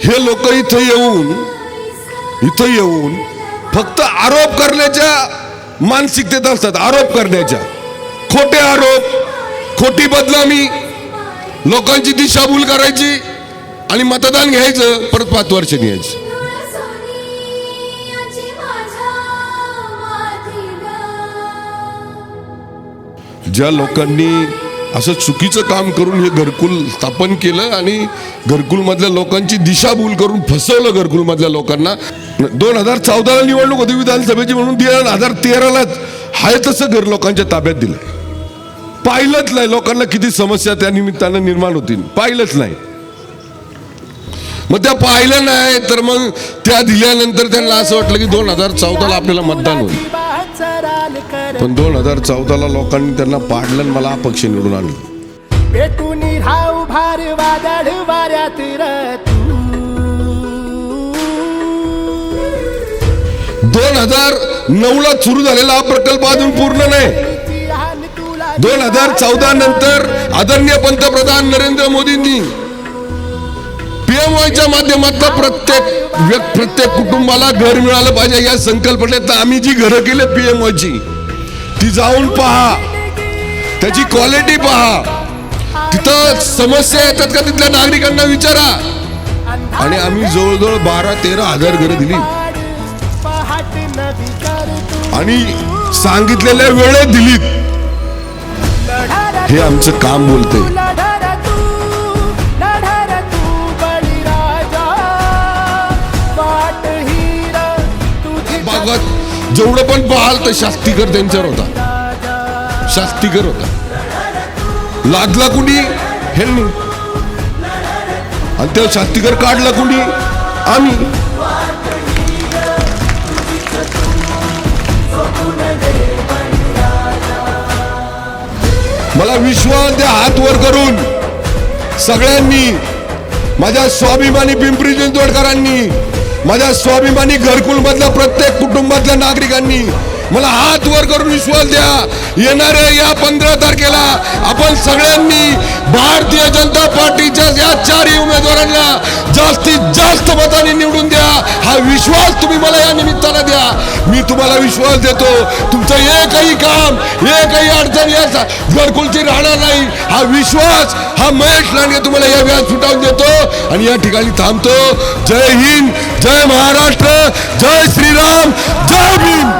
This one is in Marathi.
हे लोक इथं येऊन फक्त आरोप करण्याच्या मानसिकतेत असतात, आरोप करण्याच्या, खोटे आरोप, खोटी बदनामी, लोकांची दिशाभूल करायची आणि मतदान घ्यायचं, परत 5 वर्ष न्यायचं. ज्या लोकांनी असं चुकीचं काम करून हे घरकुल स्थापन केलं आणि घरकुल मधल्या लोकांची दिशाभूल करून फसवलं घरकुल मधल्या लोकांना. 2014ला निवडणूक होती विधानसभेची म्हणून 2013लाच हाय तसं घर लोकांच्या ताब्यात दिलंय. पाहिलंच नाही लोकांना किती समस्या त्या निमित्तानं निर्माण होतील, पाहिलंच नाही. मग त्या पाहिलं नाही तर मग त्या दिल्यानंतर त्यांना असं वाटलं की 2014ला आपल्याला मतदान होईल. पण 2014ला लोकांनी त्यांना पाडलं आणि मला अपक्ष निवडून आणलं. 2009ला सुरू झालेला हा प्रकल्प अजून पूर्ण नाही. 2014 नंतर आदरणीय पंतप्रधान नरेंद्र मोदींनी PMYच्या माध्यमातून प्रत्येक कुटुंबाला घर मिळालं पाहिजे या संकल्पनेत आम्ही जी घरं केली PMYची ती जाऊन पहा, त्याची क्वालिटी पहा, तिथं समस्या येतात का तिथल्या नागरिकांना विचारा. आणि आम्ही जवळजवळ 12-13 हजार घरं दिली आणि सांगितलेल्या वेळेत दिलीत. हे आमचं काम बोलतंय. जेवढं पण पाहाल तर शास्तीकर त्यांच्यावर होता, शास्तीकर होता. लादला कुणी? ह्यांनी. आणि त्या शास्तीकर काढला कुणी? आम्ही. मला विश्वास द्या हात वर करून सगळ्यांनी, माझ्या स्वाभिमानी पिंपरी चिंचवडकरांनी, माझ्या स्वाभिमानी घरकुल मधल्या प्रत्येक कुटुंबातल्या नागरिकांनी मला हात वर करून विश्वास द्या, येणाऱ्या या 15 तारखेला आपण सगळ्यांनी भारतीय जनता पार्टीच्या या 4 उमेदवारांना जास्तीत जास्त मतांनी निवडून द्या. हा विश्वास तुम्ही मला या निमित्तानं द्या. मी तुम्हाला विश्वास देतो तुमचं एकही काम, एकही अडचण या घरकुलची राहणार नाही. हा विश्वास हा महेश लांडगे तुम्हाला या व्याज सुटावून देतो आणि या ठिकाणी थांबतो. जय हिंद, जय महाराष्ट्र, जय श्रीराम, जय भीम.